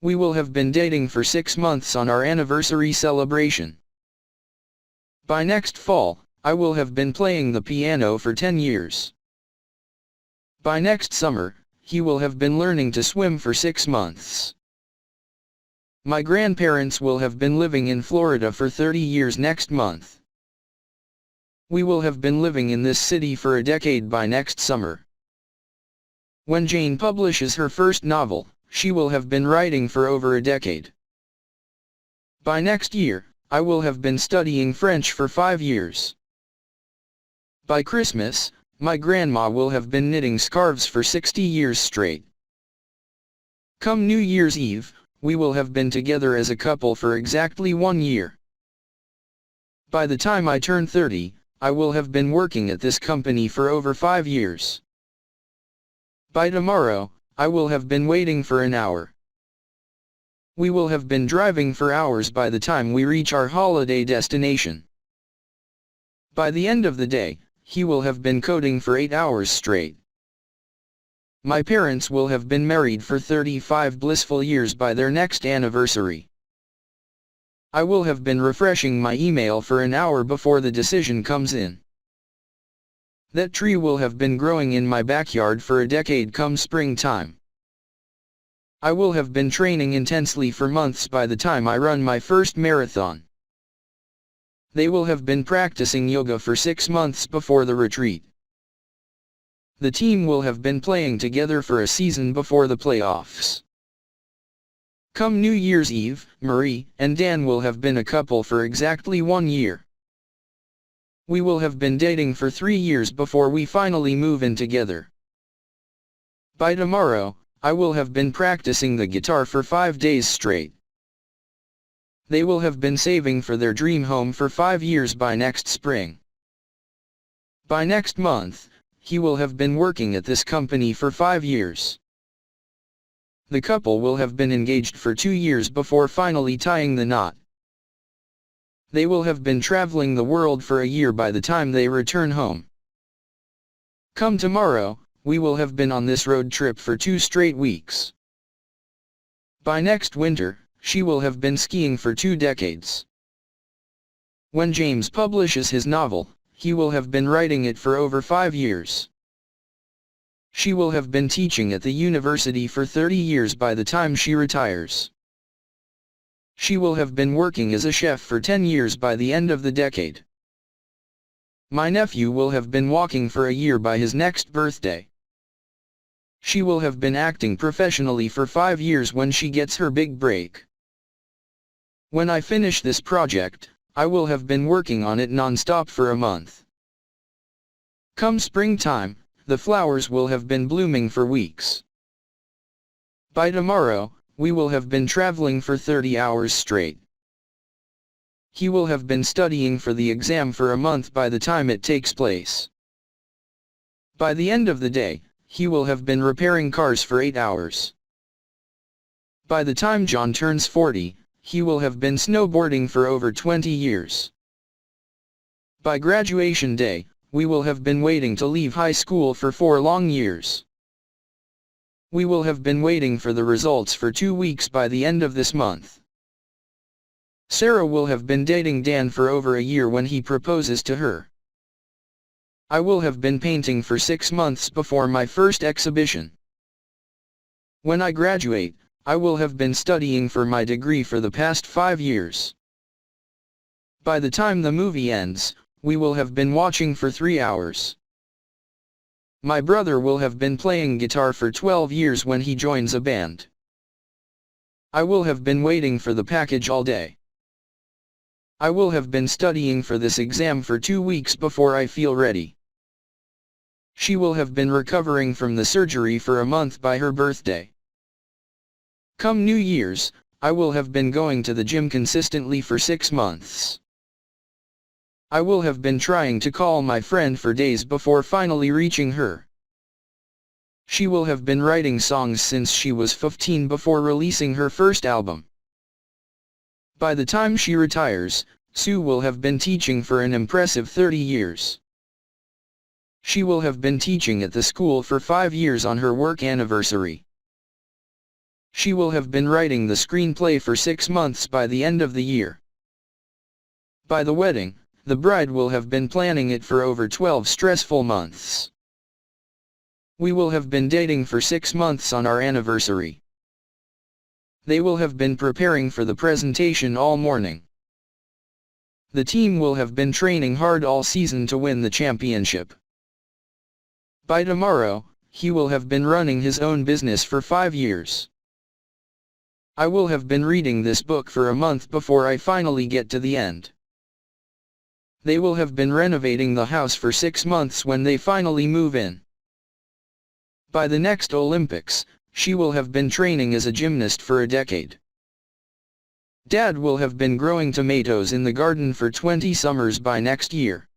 We will have been dating for 6 months on our anniversary celebration. By next fall, I will have been playing the piano for 10 years. By next summer, he will have been learning to swim for 6 months. My grandparents will have been living in Florida for 30 years next month. We will have been living in this city for a decade by next summer. When Jane publishes her first novel, she will have been writing for over a decade. By next year, I will have been studying French for 5 years. By Christmas, my grandma will have been knitting scarves for 60 years straight. Come New Year's Eve, we will have been together as a couple for exactly 1 year. By the time I turn 30, I will have been working at this company for over 5 years. By tomorrow, I will have been waiting for an hour. We will have been driving for hours by the time we reach our holiday destination. By the end of the day, he will have been coding for 8 hours straight. My parents will have been married for 35 blissful years by their next anniversary. I will have been refreshing my email for an hour before the decision comes in. That tree will have been growing in my backyard for a decade come springtime. I will have been training intensely for months by the time I run my first marathon. They will have been practicing yoga for 6 months before the retreat. The team will have been playing together for a season before the playoffs. Come New Year's Eve, Marie and Dan will have been a couple for exactly 1 year. We will have been dating for 3 years before we finally move in together. By tomorrow, I will have been practicing the guitar for 5 days straight. They will have been saving for their dream home for 5 years by next spring. By next month, he will have been working at this company for 5 years. The couple will have been engaged for 2 years before finally tying the knot. They will have been traveling the world for a year by the time they return home. Come tomorrow, we will have been on this road trip for 2 straight weeks. By next winter, she will have been skiing for 2 decades. When James publishes his novel, he will have been writing it for over 5 years. She will have been teaching at the university for 30 years by the time she retires. She will have been working as a chef for 10 years by the end of the decade. My nephew will have been walking for a year by his next birthday. She will have been acting professionally for 5 years when she gets her big break. When I finish this project, I will have been working on it non-stop for a month. Come springtime, the flowers will have been blooming for weeks. By tomorrow, we will have been traveling for 30 hours straight. He will have been studying for the exam for a month by the time it takes place. By the end of the day, he will have been repairing cars for 8 hours. By the time John turns 40, he will have been snowboarding for over 20 years. By graduation day, we will have been waiting to leave high school for 4 long years. We will have been waiting for the results for 2 weeks by the end of this month. Sarah will have been dating Dan for over a year when he proposes to her. I will have been painting for 6 months before my first exhibition. When I graduate, I will have been studying for my degree for the past 5 years. By the time the movie ends, we will have been watching for 3 hours. My brother will have been playing guitar for 12 years when he joins a band. I will have been waiting for the package all day. I will have been studying for this exam for 2 weeks before I feel ready. She will have been recovering from the surgery for a month by her birthday. Come New Year's, I will have been going to the gym consistently for 6 months. I will have been trying to call my friend for days before finally reaching her. She will have been writing songs since she was 15 before releasing her first album. By the time she retires, Sue will have been teaching for an impressive 30 years. She will have been teaching at the school for 5 years on her work anniversary. She will have been writing the screenplay for 6 months by the end of the year. By the wedding, the bride will have been planning it for over 12 stressful months. We will have been dating for 6 months on our anniversary. They will have been preparing for the presentation all morning. The team will have been training hard all season to win the championship. By tomorrow, he will have been running his own business for 5 years. I will have been reading this book for a month before I finally get to the end. They will have been renovating the house for 6 months when they finally move in. By the next Olympics, she will have been training as a gymnast for a decade. Dad will have been growing tomatoes in the garden for 20 summers by next year.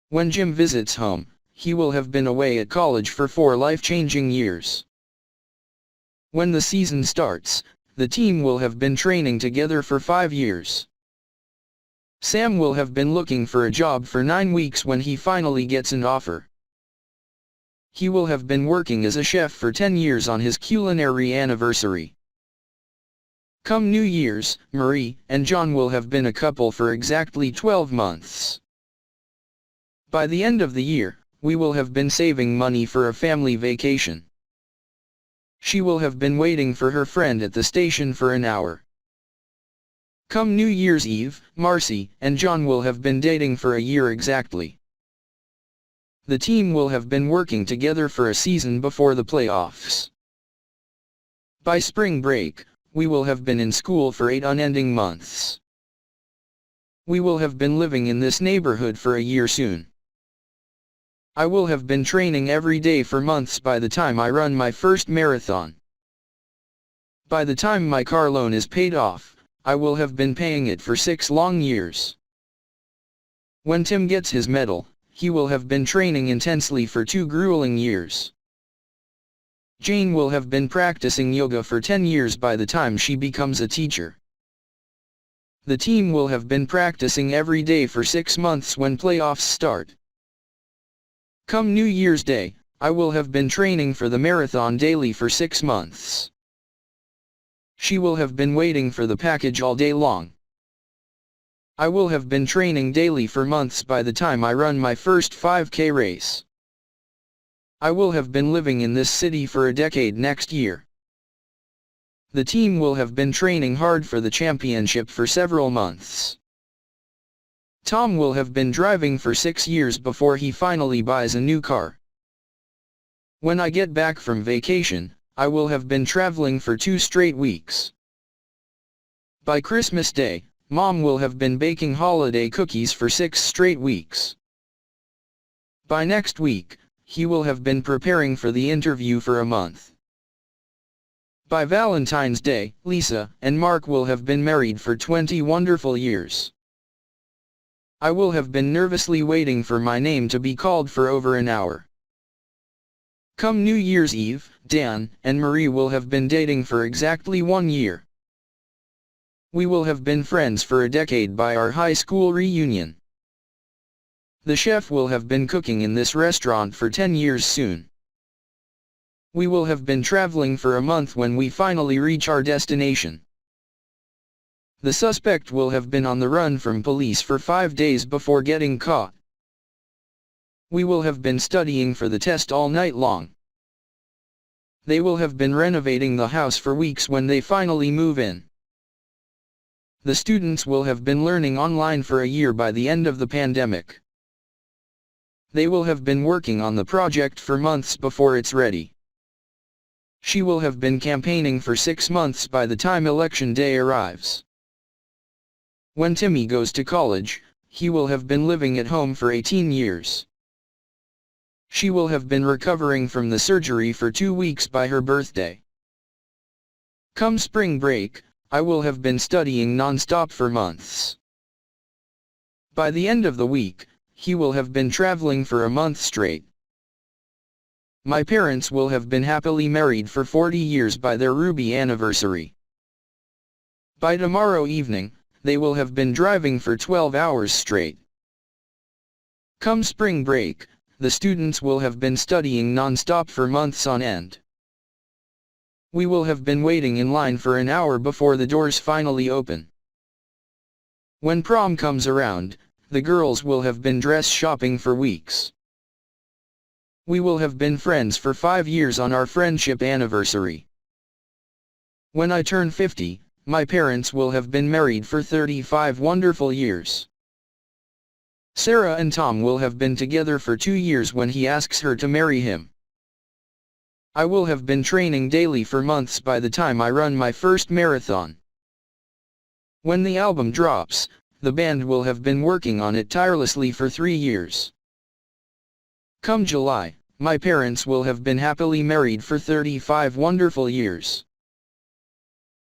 When Jim visits home, he will have been away at college for 4 life-changing years. When the season starts, the team will have been training together for 5 years. Sam will have been looking for a job for 9 weeks when he finally gets an offer. He will have been working as a chef for 10 years on his culinary anniversary. Come New Year's, Marie and John will have been a couple for exactly 12 months. By the end of the year, we will have been saving money for a family vacation. She will have been waiting for her friend at the station for an hour. Come New Year's Eve, Marcy and John will have been dating for a year exactly. The team will have been working together for a season before the playoffs. By spring break, we will have been in school for 8 unending months. We will have been living in this neighborhood for a year soon. I will have been training every day for months by the time I run my first marathon. By the time my car loan is paid off, I will have been paying it for 6 long years. When Tim gets his medal, he will have been training intensely for 2 grueling years. Jane will have been practicing yoga for 10 years by the time she becomes a teacher. The team will have been practicing every day for 6 months when playoffs start. Come New Year's Day, I will have been training for the marathon daily for 6 months. She will have been waiting for the package all day long. I will have been training daily for months by the time I run my first 5K race. I will have been living in this city for a decade next year. The team will have been training hard for the championship for several months. Tom will have been driving for 6 years before he finally buys a new car. When I get back from vacation, I will have been traveling for 2 straight weeks. By Christmas Day, Mom will have been baking holiday cookies for 6 straight weeks. By next week, he will have been preparing for the interview for a month. By Valentine's Day, Lisa and Mark will have been married for 20 wonderful years. I will have been nervously waiting for my name to be called for over an hour. Come New Year's Eve, Dan and Marie will have been dating for exactly 1 year. We will have been friends for a decade by our high school reunion. The chef will have been cooking in this restaurant for 10 years soon. We will have been traveling for a month when we finally reach our destination. The suspect will have been on the run from police for 5 days before getting caught. We will have been studying for the test all night long. They will have been renovating the house for weeks when they finally move in. The students will have been learning online for a year by the end of the pandemic. They will have been working on the project for months before it's ready. She will have been campaigning for 6 months by the time election day arrives. When Timmy goes to college, he will have been living at home for 18 years. She will have been recovering from the surgery for 2 weeks by her birthday. Come spring break, I will have been studying non-stop for months. By the end of the week, he will have been traveling for a month straight. My parents will have been happily married for 40 years by their ruby anniversary. By tomorrow evening, they will have been driving for 12 hours straight. Come spring break, the students will have been studying non-stop for months on end. We will have been waiting in line for an hour before the doors finally open. When prom comes around, the girls will have been dress shopping for weeks. We will have been friends for 5 years on our friendship anniversary. When I turn 50, my parents will have been married for 35 wonderful years. Sarah and Tom will have been together for 2 years when he asks her to marry him. I will have been training daily for months by the time I run my first marathon. When the album drops, the band will have been working on it tirelessly for 3 years. Come July, my parents will have been happily married for 35 wonderful years.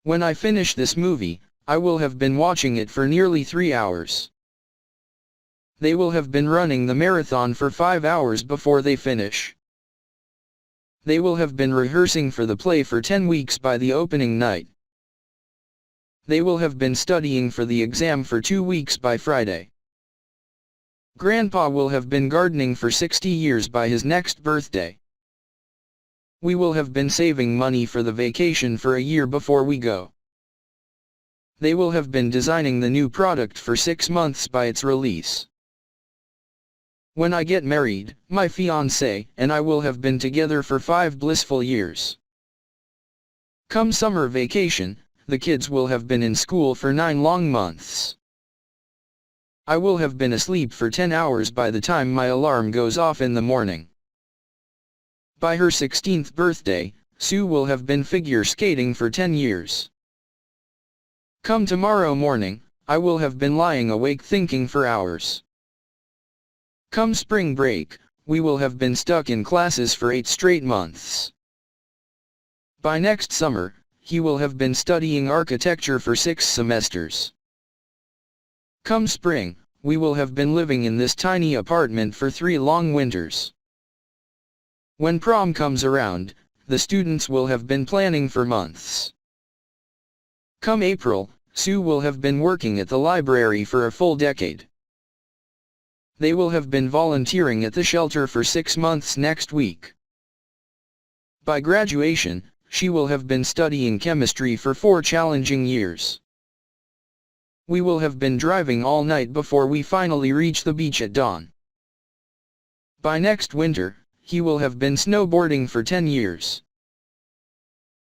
When I finish this movie, I will have been watching it for nearly 3 hours. They will have been running the marathon for 5 hours before they finish. They will have been rehearsing for the play for 10 weeks by the opening night. They will have been studying for the exam for 2 weeks by Friday. Grandpa will have been gardening for 60 years by his next birthday. We will have been saving money for the vacation for a year before we go. They will have been designing the new product for 6 months by its release. When I get married, my fiancé and I will have been together for 5 blissful years. Come summer vacation, the kids will have been in school for 9 long months. I will have been asleep for 10 hours by the time my alarm goes off in the morning. By her 16th birthday, Sue will have been figure skating for 10 years. Come tomorrow morning, I will have been lying awake thinking for hours. Come spring break, we will have been stuck in classes for 8 straight months. By next summer, he will have been studying architecture for 6 semesters. Come spring, we will have been living in this tiny apartment for 3 long winters. When prom comes around, the students will have been planning for months. Come April, Sue will have been working at the library for a full decade. They will have been volunteering at the shelter for 6 months next week. By graduation, she will have been studying chemistry for 4 challenging years. We will have been driving all night before we finally reach the beach at dawn. By next winter, he will have been snowboarding for 10 years.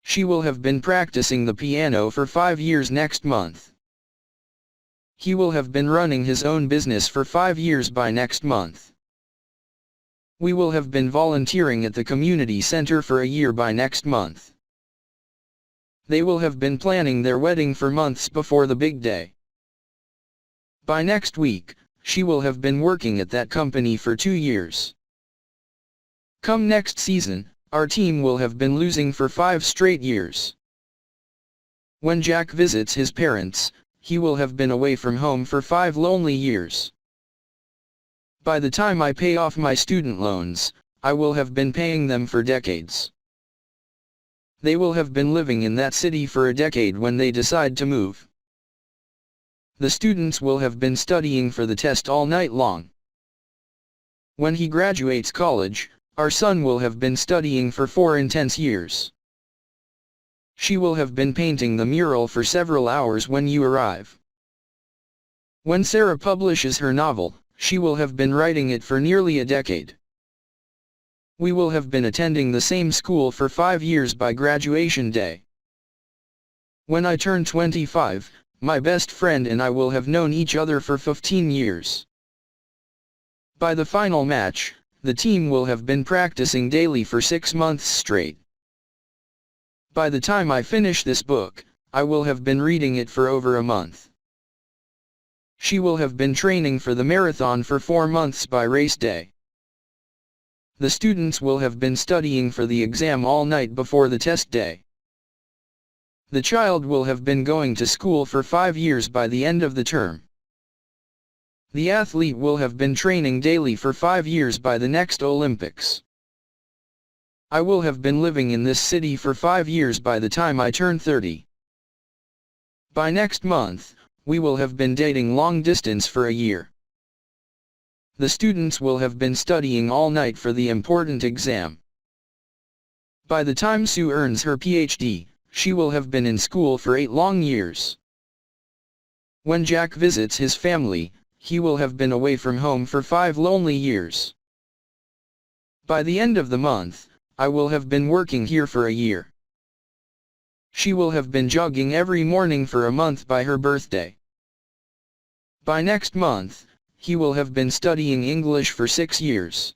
She will have been practicing the piano for 5 years next month. He will have been running his own business for 5 years by next month. We will have been volunteering at the community center for a year by next month. They will have been planning their wedding for months before the big day. By next week, she will have been working at that company for 2 years. Come next season, our team will have been losing for 5 straight years. When Jack visits his parents, he will have been away from home for 5 lonely years. By the time I pay off my student loans, I will have been paying them for decades. They will have been living in that city for a decade when they decide to move. The students will have been studying for the test all night long. When he graduates college, our son will have been studying for 4 intense years. She will have been painting the mural for several hours when you arrive. When Sarah publishes her novel, she will have been writing it for nearly a decade. We will have been attending the same school for 5 years by graduation day. When I turn 25, my best friend and I will have known each other for 15 years. By the final match, the team will have been practicing daily for 6 months straight. By the time I finish this book, I will have been reading it for over a month. She will have been training for the marathon for 4 months by race day. The students will have been studying for the exam all night before the test day. The child will have been going to school for 5 years by the end of the term. The athlete will have been training daily for 5 years by the next Olympics. I will have been living in this city for 5 years by the time I turn 30. By next month, we will have been dating long distance for a year. The students will have been studying all night for the important exam. By the time Sue earns her PhD, she will have been in school for 8 long years. When Jack visits his family, he will have been away from home for 5 lonely years. By the end of the month, I will have been working here for a year. She will have been jogging every morning for a month by her birthday. By next month, he will have been studying English for 6 years.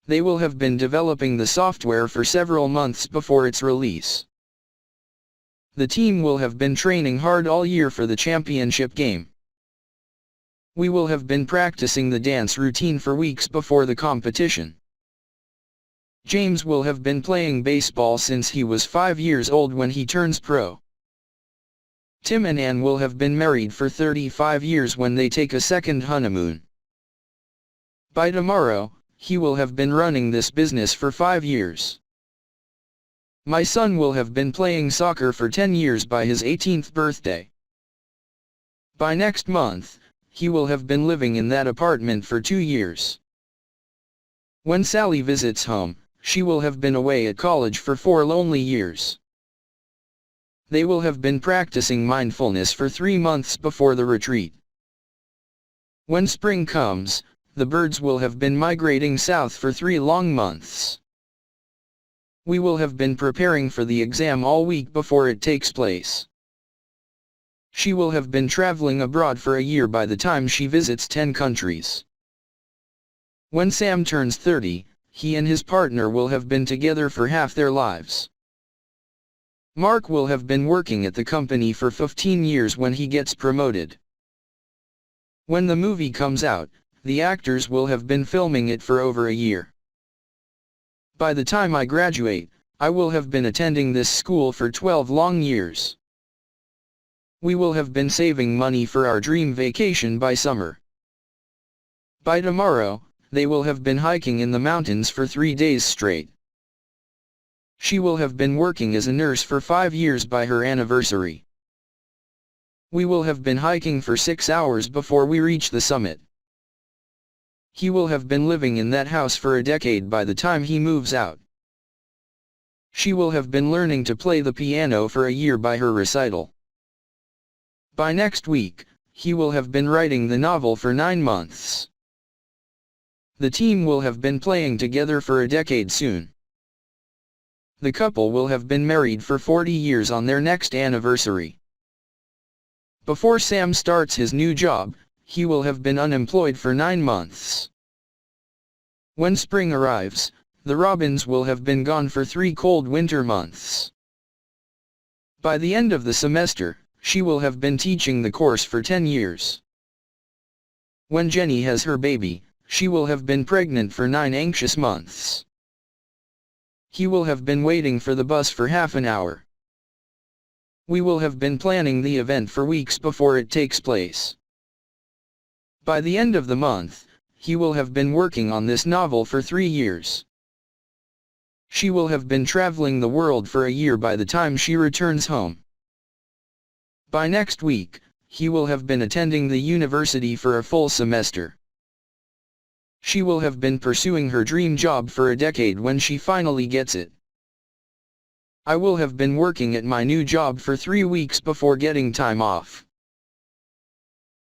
They will have been developing the software for several months before its release. The team will have been training hard all year for the championship game. We will have been practicing the dance routine for weeks before the competition. James will have been playing baseball since he was 5 years old when he turns pro. Tim and Ann will have been married for 35 years when they take a second honeymoon. By tomorrow, he will have been running this business for 5 years. My son will have been playing soccer for 10 years by his 18th birthday. By next month, he will have been living in that apartment for 2 years. When Sally visits home, she will have been away at college for 4 lonely years. They will have been practicing mindfulness for 3 months before the retreat. When spring comes, the birds will have been migrating south for 3 long months. We will have been preparing for the exam all week before it takes place. She will have been traveling abroad for a year by the time she visits 10 countries. When Sam turns 30, he and his partner will have been together for half their lives. Mark will have been working at the company for 15 years when he gets promoted. When the movie comes out, the actors will have been filming it for over a year. By the time I graduate, I will have been attending this school for 12 long years. We will have been saving money for our dream vacation by summer. By tomorrow, they will have been hiking in the mountains for 3 days straight. She will have been working as a nurse for 5 years by her anniversary. We will have been hiking for 6 hours before we reach the summit. He will have been living in that house for a decade by the time he moves out. She will have been learning to play the piano for a year by her recital. By next week, he will have been writing the novel for 9 months. The team will have been playing together for a decade soon. The couple will have been married for 40 years on their next anniversary. Before Sam starts his new job, he will have been unemployed for 9 months. When spring arrives, the robins will have been gone for 3 cold winter months. By the end of the semester, she will have been teaching the course for 10 years. When Jenny has her baby, she will have been pregnant for 9 anxious months. He will have been waiting for the bus for half an hour. We will have been planning the event for weeks before it takes place. By the end of the month, he will have been working on this novel for 3 years. She will have been traveling the world for a year by the time she returns home. By next week, he will have been attending the university for a full semester. She will have been pursuing her dream job for a decade when she finally gets it. I will have been working at my new job for 3 weeks before getting time off.